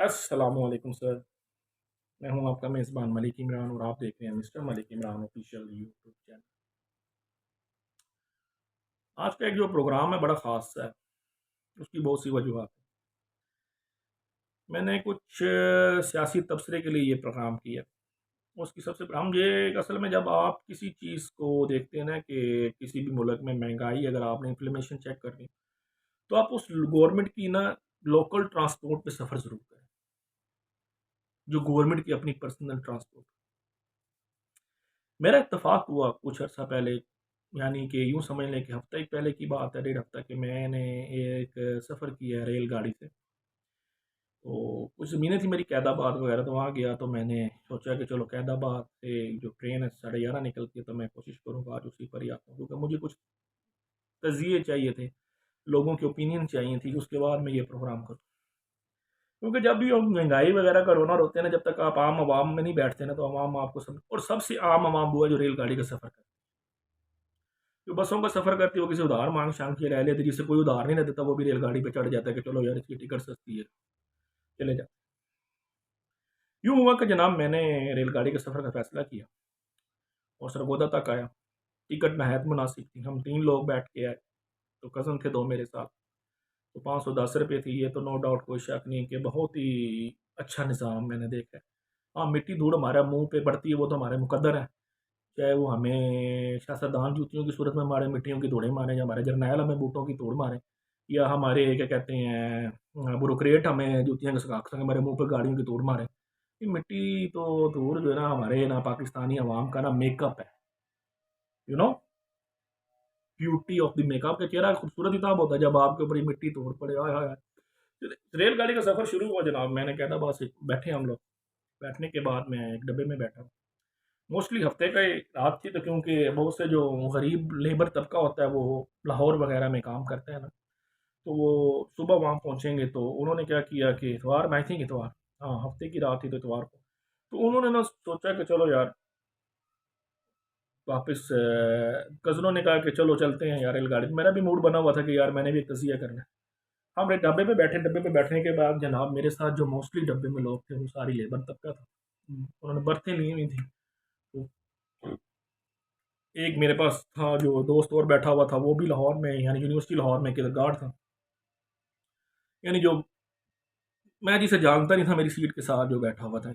अस्सलामुअलैकुम सर। मैं हूं आपका मेज़बान मलिक इमरान और आप देख रहे हैं mister Malik Imran official YouTube channel. आज का एक जो प्रोग्राम है बड़ा ख़ास है। उसकी बहुत सी वजूहत हैं। मैंने कुछ सियासी तबसरे के लिए ये प्रोग्राम किया। उसकी सबसे हम ये असल में जब आप किसी चीज़ को देखते हैं ना कि किसी भी मुल्क में महंगाई अगर आपने इन्फ्लेमेशन चेक करनी तो आप उस गवर्नमेंट की ना लोकल ट्रांसपोर्ट पे सफ़र ज़रूर करें, जो गवर्नमेंट की अपनी पर्सनल ट्रांसपोर्ट। मेरा इत्तेफ़ाक हुआ कुछ अर्सा पहले, यानी कि यूँ समझ लें कि हफ़्ता एक पहले की बात है, डेढ़ हफ़्ता, कि मैंने एक सफ़र किया है रेलगाड़ी से। तो कुछ ज़मीनें थी मेरी कैदाबाद वग़ैरह, तो वहाँ गया तो मैंने सोचा कि चलो कैदाबाद से जो ट्रेन है 11:30 निकलती है, तो मैं कोशिश करूँगा आज उसी पर ही आता हूँ, क्योंकि मुझे कुछ तज़िये चाहिए थे, लोगों की ओपिनियन चाहिए थी कि उसके बाद मैं ये प्रोग्राम करूँ। क्योंकि जब भी हम महंगाई वग़ैरह का रोना रोते हैं ना, जब तक आप आम आवाम में नहीं बैठते ना, तो आवाम आपको सब, और सबसे आम आवाम वो है जो रेलगाड़ी का सफ़र करता है। जो बसों का सफ़र करती है वो किसी उधार मांग-शांग के ले लेती है, जिसे कोई उधार नहीं ना देता वो भी रेलगाड़ी पे चढ़ जाता है कि चलो यार इसकी टिकट सस्ती है, चले जाते हैं। यूँ हुआ कि जनाब मैंने रेलगाड़ी के सफ़र का फ़ैसला किया और सरगोदा तक आया। टिकट नहायत मुनासिब थी, हम 3 लोग बैठ के आए, तो कज़न थे 2 मेरे साथ। तो ₹510 थी, ये तो नो डाउट कोई शक नहीं कि बहुत ही अच्छा निज़ाम मैंने देखा है। हाँ, मिट्टी धूड़ हमारे मुँह पे पड़ती है वो तो हमारे मुकद्दर है, चाहे वो हमें सियासतदान जूतियों की सूरत में मारे, मिट्टियों की धूड़ें मारें, या हमारे जरनैल हमें बूटों की धूड़ मारें, या हमारे क्या कहते हैं ब्यूरोक्रेट हमें जूतियाँ के सकाख संग हमारे मुँह पे गाड़ियों की धूड़ मारें। ये मिट्टी तो धूड़ जो है ना हमारे ना पाकिस्तानी अवाम का ना मेकअप है, you know beauty of the makeup. का चेहरा खूबसूरत ही तब होता है जब आपके ऊपर ये मिट्टी धूड़ पड़े। हाय हाय हाय। रेलगाड़ी का सफ़र शुरू हुआ जनाब, मैंने कैदाबाद से बैठे हम लोग। बैठने के बाद मैं एक डब्बे में बैठा। मोस्टली हफ्ते का ही रात थी, तो क्योंकि बहुत से जो गरीब लेबर तबका होता है वो लाहौर वगैरह में काम करते हैं ना, तो वो सुबह वहाँ पहुँचेंगे। तो उन्होंने क्या किया कि इतवार में, आई थिंक इतवार, हाँ हफ्ते की रात थी तो इतवार को, तो उन्होंने ना सोचा कि चलो यार वापस, कज़नों ने कहा कि चलो चलते हैं यार रेलगाड़ी में। मेरा भी मूड बना हुआ था कि यार मैंने भी एक तज़िया करना है। हम एक डब्बे पे बैठे, डब्बे पे बैठने के बाद जनाब मेरे साथ जो मोस्टली डब्बे में लोग थे वो सारी लेबर तबका था। उन्होंने बर्थे ली हुई थी। तो एक मेरे पास था जो दोस्त और बैठा हुआ था, वो भी लाहौर में, यानी यूनिवर्सिटी लाहौर में किधर गार्ड था, यानी जो मैं जिसे जानता नहीं था मेरी सीट के साथ जो बैठा हुआ था।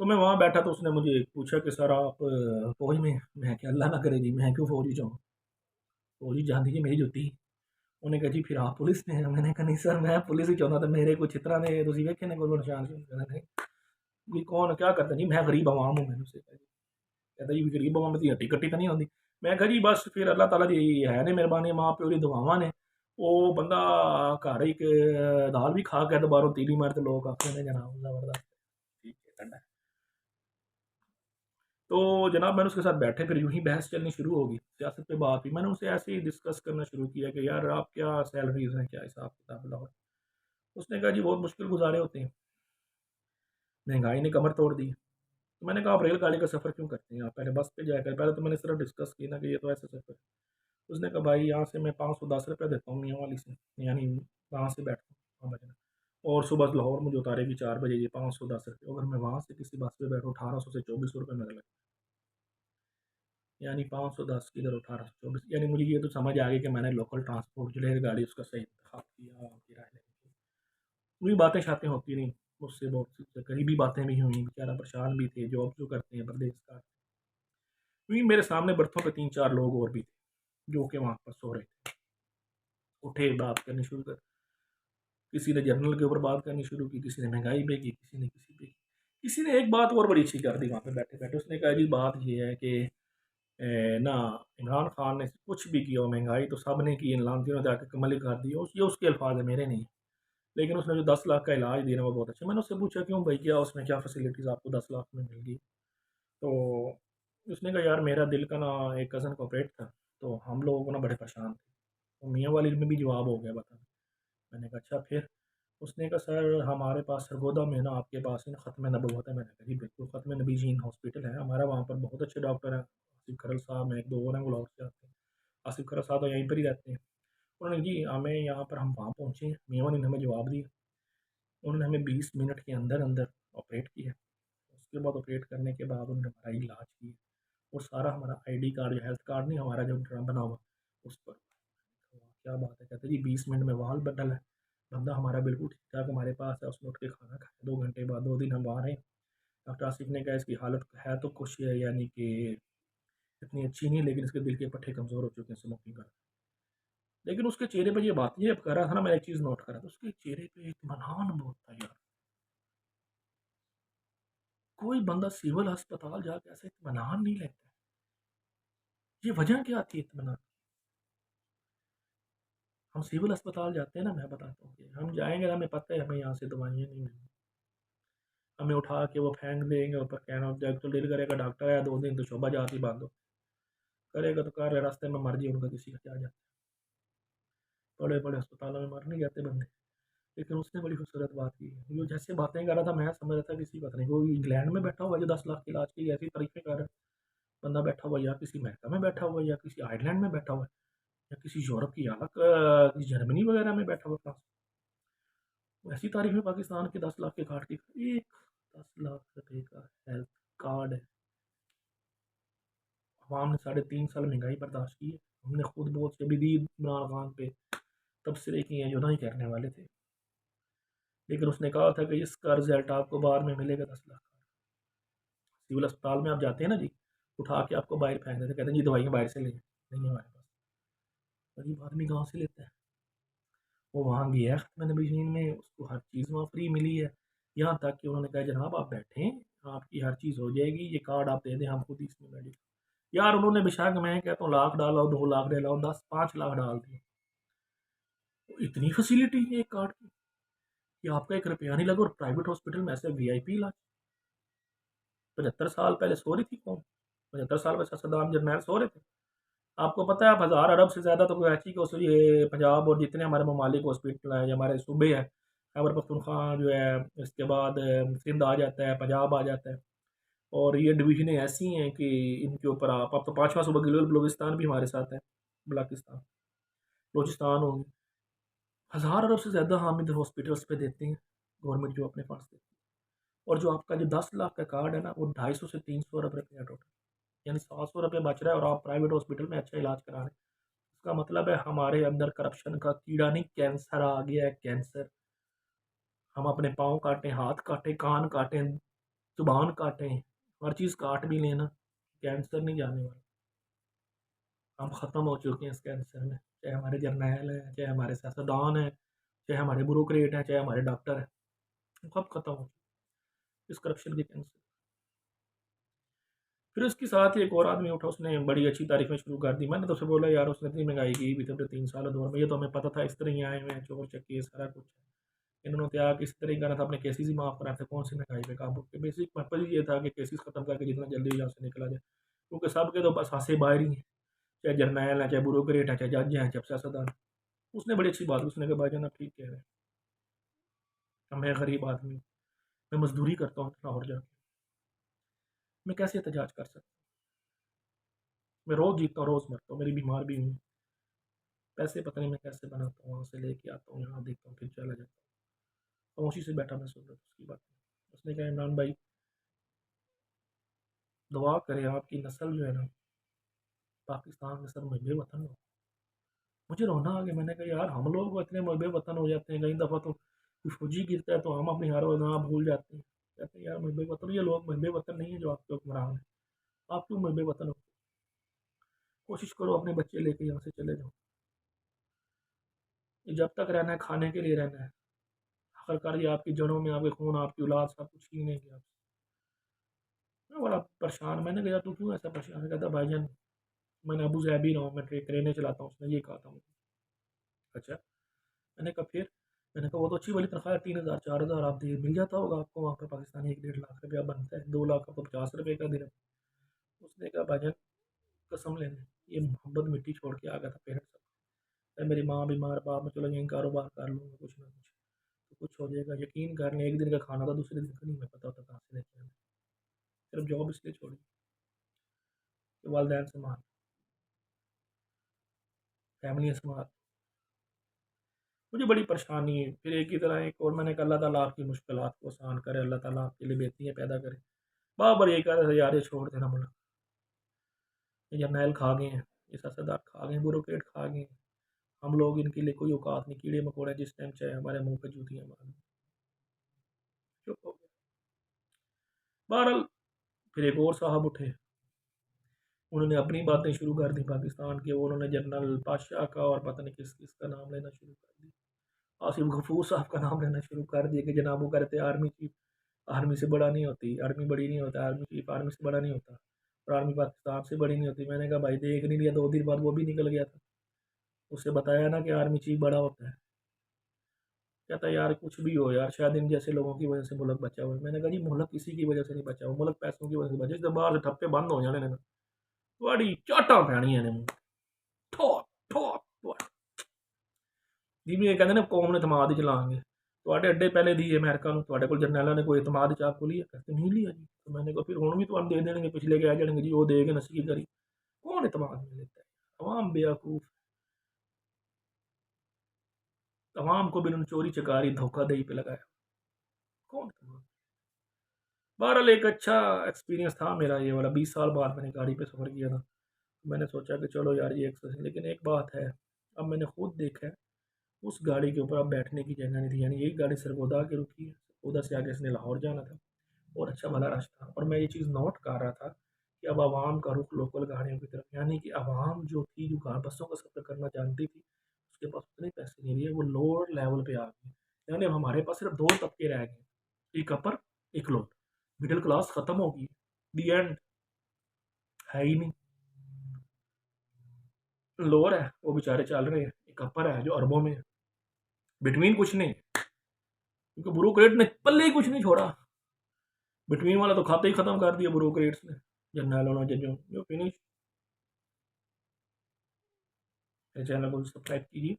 तो मैं वहाँ बैठा तो उसने मुझे पूछा कि सर आप फौज में? मैं क्या, अल्लाह ना करे जी, मैं क्यों फौजी जाऊँ, फौजी जान दीजिए मेरी जुत्ती। उन्हें कहा जी फिर आप पुलिस में हैं? मैंने कहा नहीं सर मैं पुलिस ही चाहता था, मेरे कोई चित्रा ने तुम वेखे ने कोई निशान से। कहता नहीं, ये कौन क्या करता जी, मैं गरीब आवाम हूँ। मैंने उससे कहा जी। कहता जी गरीब आवाम की हट्टी कट्टी तो नहीं होती। मैं कहा जी बस फिर अल्लाह ताला दी है ने मेहरबानी, माँ प्यो दी दुआवां ने, वो बंदा घर एक दाल भी खा के दोबारा तीली मार, तो लोग आखते हैं जनाब जबरदस्त, ठीक है ठंडा है। तो जनाब मैंने उसके साथ बैठे, फिर यूं ही बहस चलनी शुरू होगी, सियासत पे बात हुई। मैंने उनसे ऐसे ही डिस्कस करना शुरू किया कि यार आप क्या सैलरीज हैं, क्या हिसाब किताब लाहौर। उसने कहा जी बहुत मुश्किल गुजारे होते हैं, महंगाई ने कमर तोड़ दी। तो मैंने कहा आप रेलगाड़ी का सफ़र क्यों करते हैं, आप पहले बस पे जाया करें। पहले तो मैंने सिर्फ डिस्कस की ना कि ये तो ऐसा सफ़र है। उसने कहा भाई यहाँ से मैं ₹510 देता हूँ मियाँ वाली से, यानी वहाँ से बैठता हूँ हाँ बजना, और सुबह लाहौर मुझे उतारेगी 4 बजे, ये ₹510। अगर मैं वहाँ से किसी बस पे बैठूँ 1800 से ₹2400 मेरा लगता है, यानी 510 किधर 1824, यानी मुझे ये तो समझ आ गई कि मैंने लोकल ट्रांसपोर्ट जो रेलगाड़ी उसका सही इंतखाब किया किराए लेने की। वही बातें शातें होती रहीं, उससे बहुत सी करीबी बातें भी हुई, बेचारा परेशान भी थे, जॉब जो करते हैं परदेश का। वही मेरे सामने बर्थों पे 3-4 लोग और भी थे जो कि वहाँ पर सो रहे थे। उठे बात करनी शुरू कर, किसी ने जर्नल के ऊपर बात करनी शुरू की, किसी ने महंगाई पे की, किसी ने किसी पे की। किसी ने एक बात और बड़ी अच्छी कर दी वहाँ पे बैठे बैठे, उसने कहा जी बात ये है कि ना इमरान खान ने कुछ भी किया हो, महंगाई तो सब ने की, इन लानतियों ने आके कमल कर दी हो, ये उसके अल्फाज है मेरे नहीं। लेकिन उसने जो 10 लाख का इलाज दिया ना वो बहुत अच्छा। मैंने उससे पूछा क्यों भाई, क्या उसमें क्या फैसिलिटीज़ आपको 10 लाख में मिल गई। तो उसने कहा यार मेरा दिल का ना एक कज़न का ऑपरेट था, तो हम लोग ना बड़े परेशान थे, तो मियाँ वाली में भी जवाब हो गया बता। मैंने कहा अच्छा फिर। उसने कहा सर हमारे पास सरगोदा में ना आपके पास है ना ख़त्म नबूवत है। मैंने कहा जी बिल्कुल, ख़त्म नबी जीन हॉस्पिटल है हमारा, वहाँ पर बहुत अच्छे डॉक्टर हैं, आसिफ खरल साहब हैं, एक दो और हैं वो लाहौर से आते हैं। आसिफ खरल साहब तो यहीं पर ही रहते हैं। उन्होंने जी हमें यहाँ पर, हम वहाँ पहुँचे, मियाँ वाली ने हमें जवाब दिया। उन्होंने हमें 20 मिनट के अंदर अंदर ऑपरेट किया। उसके बाद ऑपरेट करने के बाद उन्होंने हमारा इलाज किया और सारा हमारा आईडी कार्ड या हेल्थ कार्ड नहीं, हमारा जो ड्रामा बना हुआ उस पर क्या बात है, कहते जी 20 मिनट में वाल बदल है, बंदा हमारा बिल्कुल ठीक ठाक हमारे पास है। उसने उठ के खाना खाया 2 घंटे बाद, 2 दिन हम बाहर हैं। डॉक्टर आसिफ ने कहा इसकी हालत है तो कुछ है, यानी कि इतनी अच्छी नहीं, लेकिन इसके दिल के पट्टे कमज़ोर हो चुके हैं स्मोकिंग कर। लेकिन उसके चेहरे पर ये बात ये कर रहा था ना, मैं एक चीज़ नोट करा था, उसके चेहरे पे इत्मीनान बहुत था यार। कोई बंदा सिविल अस्पताल जाके ऐसे इत्मीनान नहीं लेता। ये वजह क्या थी इत्मीनान? हम सिविल अस्पताल जाते हैं ना, मैं बताता हूँ कि हम जाएंगे ना, हमें पता है हमें यहाँ से दवाइयाँ नहीं मिलेंगी, हमें उठा के वो फेंक देंगे ऊपर, कहना जब तो दिल करेगा डॉक्टर आया 2 दिन तो शोभा जाती बांध दो, करेगा तो कर रास्ते में मर जाए, उनका किसी का क्या जाता है, बड़े बड़े अस्पतालों में मर नहीं जाते बंदे। लेकिन उसने बड़ी खूबसूरत बात की है, वो जैसे बातें कर रहा था मैं समझ रहा था किसी पता नहीं वो इंग्लैंड में बैठा हुआ है जो 10 लाख के इलाज की ऐसी तारीफें कर रहा है, बंदा बैठा हुआ या किसी अमेरिका में बैठा हुआ है या किसी आयरलैंड में बैठा हुआ है या किसी यूरोप की अलग किसी जर्मनी वगैरह में बैठा हुआ फ्रांस। ऐसी तारीफें पाकिस्तान के 10 लाख के कार्ड की। एक 10 लाख रुपए का हेल्थ कार्ड है। अवाम ने 3.5 साल महंगाई बर्दाश्त की है। हमने खुद बहुत से भी दी इमरान खान पे तबसरे किए हैं जो नहीं करने वाले थे, लेकिन उसने कहा था कि इसका रिजल्ट आपको बाद में मिलेगा 10 लाख। सिविल अस्पताल में आप जाते हैं ना जी, उठा के आपको बाहर फेंक देते, कहते हैं जी दवाइयाँ बाहर से लें, नहीं है हमारे पास। गरीब आदमी कहाँ से लेता है? वो वहाँ गया खत्म नबीशीन में, उसको हर चीज़ वहाँ फ्री मिली है। यहाँ तक कि उन्होंने कहा जनाब आप बैठें, आपकी हर चीज़ हो जाएगी, ये कार्ड आप दे दें, हम खुद ही इसमें मेडिकल। यार उन्होंने बेशक मैं कहता हूँ लाख डालो, 2 लाख डालो, 10 5 लाख डाल दिए। तो इतनी फैसिलिटी है एक कार्ड की कि आपका 1 रुपया नहीं लगा, और प्राइवेट हॉस्पिटल में ऐसे VIP इलाज। 75 साल पहले सो रही थी कौन? 75 साल पहले सदाम जरनैल सो रहे थे? आपको पता है आप 1000 अरब से ज़्यादा तो कराची को ये पंजाब और जितने हमारे ममालिक हॉस्पिटल हैं या हमारे सूबे हैं, खैबर पख्तूनख्वा जो है, इसके बाद सिंध आ जाता है, पंजाब आ जाता है, और ये डिवीज़नें ऐसी हैं कि इनके ऊपर आप अब तो पाँचवा सूबा गिलोल बलूचिस्तान भी हमारे साथ है, बलाकिस्तान बलूचिस्तान हो गए। 1000 अरब से ज़्यादा हम इधर हॉस्पिटल्स पे देते हैं, गवर्नमेंट जो अपने पास देती है। और जो आपका जो 10 लाख का कार्ड है ना, वो 250 से 300 अरब रुपये है टोटल, यानी 700 रुपये बच रहा है और आप प्राइवेट हॉस्पिटल में अच्छा इलाज करा रहे हैं। इसका मतलब है हमारे अंदर करप्शन का कीड़ा नहीं, कैंसर आ गया है, कैंसर। हम अपने पाँव काटें, हाथ काटें, कान काटें, जुबान काटें, हर चीज़ काट भी लेना, कैंसर नहीं जाने वाला। हम ख़त्म हो चुके हैं इस कैंसर में, चाहे हमारे जर्नैल हैं, चाहे हमारे सियासतदान हैं, चाहे हमारे ब्यूरोक्रेट हैं, चाहे हमारे डॉक्टर हैं, सब खत्म हो चुके हैं इस करप्शन के कैंसर। फिर उसके साथ ही एक और आदमी उठा, उसने बड़ी अच्छी तारीफें शुरू कर दी। मैंने तो उसे बोला यार उसने इतनी महंगाई की भी तो 3 साल दौर में, ये तो हमें पता था इस तरह ही आए हुए हैं, चोर चक्के सारा कुछ है। इन्होंने तो यार किस तरह ही करा था, अपने केसेस ही माफ़ कराए थे, कौन सी महंगाई पे काबू के। बेसिक पर्पज ये था कि केसेस खत्म करके जितना जल्दी यहाँ से निकला जाए, क्योंकि सबके तो बस हासे बाहर ही हैं, चाहे जर्नैल हैं, चाहे ब्यूरोक्रेट हैं, चाहे जज हैं, चाहे सियासतदान। उसने बड़ी अच्छी बात की, उसने कहा भाईजान आप ठीक कह रहे हैं, अब मैं गरीब आदमी, मैं मजदूरी करता हूँ लाहौर जाके, मैं कैसे एहतजाज कर सकता हूँ? मैं रोज़ जीता हूँ रोज़ मरता हूँ, मेरी बीमार भी हूँ, पैसे पता नहीं मैं कैसे बनाता हूँ, वहाँ से लेके आता हूँ, यहाँ देखता हूँ, फिर चला जाता हूँ। खामोशी से बैठा मैं सुन रहा था उसकी बात। उसने कहा इमरान भाई दुआ करें आपकी नस्ल जो है ना पाकिस्तान में सब मुझे वतन हो। मुझे रोना आ गया, मैंने कहा यार हम लोग इतने मुझे वतन हो जाते हैं, कई दफ़ा तो कोई फौजी गिरता है तो हम अपनी हर वजह भूल जाते हैं, कहते हैं यार मुझे वतन, ये लोग मुझे वतन नहीं है जो आपके हुक्मरान है, आप क्यों मुझे वतन हो? कोशिश करो अपने बच्चे लेके यहाँ से चले जाओ, ये जब तक रहना है खाने के लिए रहना है, आखिरकार ये आपकी जड़ों में आपके खून आपकी औलाद सब कुछ छीनेंगे आप। मैं बड़ा परेशान, मैंने कहा यार तू क्यों ऐसा परेशान है? कहता भाईजान मैंने अबू ज़ैबी रहा हूँ, मैं ट्रेनें चलाता हूँ, उसने ये कहा था मुझे। अच्छा, मैंने कहा फिर? मैंने कहा वो तो अच्छी वाली तनख्वाह है, 3,000 4,000 आप दे मिल जाता होगा आपको वहाँ पे पाकिस्तानी, 1 1.5 लाख रुपया बनता है, 2 लाख का तो 50 रुपये का दिन। उसने कहा भाईजान कसम लेने ये मोहब्बत मिट्टी छोड़ के आ गया था पेरेंट्स से, मेरी माँ बीमार, बाप में चलो यहीं कारोबार कर लूँगा कुछ ना कुछ तो कुछ हो जाएगा। यकीन कर लें एक दिन का खाना था, दूसरे दिन का नहीं मैं पता होता कहाँ से लेके आना। सिर्फ जॉब इसलिए छोड़ी कि वालदैन संभाल, फैमिली संभाल। मुझे बड़ी परेशानी है। फिर एक ही तरह एक और मैंने कहा अल्लाह ताला आपकी मुश्किलात को आसान करे, अल्लाह ताला आपके लिए बेहतरियाँ पैदा करे। बार-बार यही कह रहा था यार ये छोड़ देना मुल्क, ये जरनैल खा गए हैं, ये सफेदार खा गए हैं, ब्यूरोक्रेट खा गए हैं। हम लोग इनके लिए कोई औकात नहीं, कीड़े-मकोड़े जिस टाइम चाहे हमारे मुँह पे जूतियाँ मारें। चुप हो गया। बहरहाल फिर एक और साहब उठे, उन्होंने अपनी बातें शुरू कर दी पाकिस्तान की, वो उन्होंने जनरल पातशाह का और पता नहीं किस-किस का नाम लेना शुरू कर दिया। आसिफ गफूर साहब का नाम लेना शुरू कर दिया कि जनाब वो कह रहे थे आर्मी चीफ आर्मी से बड़ा नहीं होती, आर्मी बड़ी नहीं होता, आर्मी चीफ आर्मी से बड़ा नहीं होता और आर्मी पाकिस्तान से बड़ी नहीं होती। मैंने कहा भाई देख नहीं लिया, 2 दिन बाद वो भी निकल गया था। उससे बताया ना कि आर्मी चीफ बड़ा होता है। कहता है यार कुछ भी हो यार, शायद इन जैसे लोगों की वजह से मुल्क बचा हुआ है। मैंने कहा जी मुल्क किसी की वजह से नहीं बचा हुआ, मुल्क पैसों की वजह से बचा। जिस बाहर से ठप्पे बंद हो जाने ने थोड़ी चाटा पैनियां ने मुंह ठो ठो जिवें ये कहते ने कौम ने इतमाद च लांगे ਤੁਹਾਡੇ ਅੱਡੇ ਪਹਿਲੇ ਦੀ ਅਮਰੀਕਾ ਨੂੰ ਤੁਹਾਡੇ ਕੋਲ ਜਰਨੈਲਾਂ ਨੇ ਕੋਈ ਇਤਮਾਦ ਚ ਆਪਕੋ ਲਿਆ कहते नहीं लिया जी। तो मैंने कहा फिर हुण भी तुहानू दे देणगे, पिछले कह जाणगे जी वो दे के नसीह करी। कौन इतमाद में लेता है? अवाम बेवकूफ, अवाम को भी इन्होंने चोरी चकारी धोखाधड़ी पे लगाया। कौन इतमाद? बहरहाल एक अच्छा एक्सपीरियंस था मेरा ये वाला। 20 साल बाद मैंने गाड़ी पे सफ़र किया था। मैंने सोचा कि चलो यार ये एक्सपीरियंस, लेकिन एक बात है, अब मैंने खुद देखा है उस गाड़ी के ऊपर अब बैठने की जगह नहीं थी। यानी यही गाड़ी सरगोदा के रुकी है, सरगोदा से आगे इसने लाहौर जाना था और अच्छा भला रास्ता। और मैं ये चीज़ नोट कर रहा था कि अब आवाम का रुख लोकल गाड़ियों की तरफ, यानी कि आवाम जो थी जो बसों का सफ़र करना जानती थी उसके पास उतने पैसे नहीं रहे, वो लोअर लेवल पे आ गई। यानी अब हमारे पास सिर्फ 2 तबके रह गए, एक अपर एक लोअर। मिडिल क्लास ख़त्म हो गई, दी एंड है ही नहीं। लोअर है वो बेचारे चल रहे हैं, एक अपर है जो अरबों में है, बिटवीन कुछ नहीं, क्योंकि ब्यूरोक्रेट ने पल्ले ही कुछ नहीं छोड़ा। बिटवीन वाला तो खाते ही खत्म कर दिया ब्यूरोक्रेट्स ने, जर्नैलों ने, जजों जो फिनिश। मेरे चैनल को सब्सक्राइब कीजिए,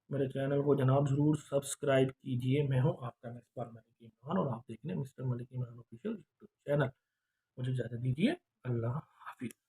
मेरे चैनल को जनाब ज़रूर सब्सक्राइब कीजिए। मैं हूँ आपका मिस्टर मलिक इमरान और आप देख रहे हैं mister Malik Imran official YouTube channel. मुझे इजाज़त दीजिए, अल्लाह हाफिज़।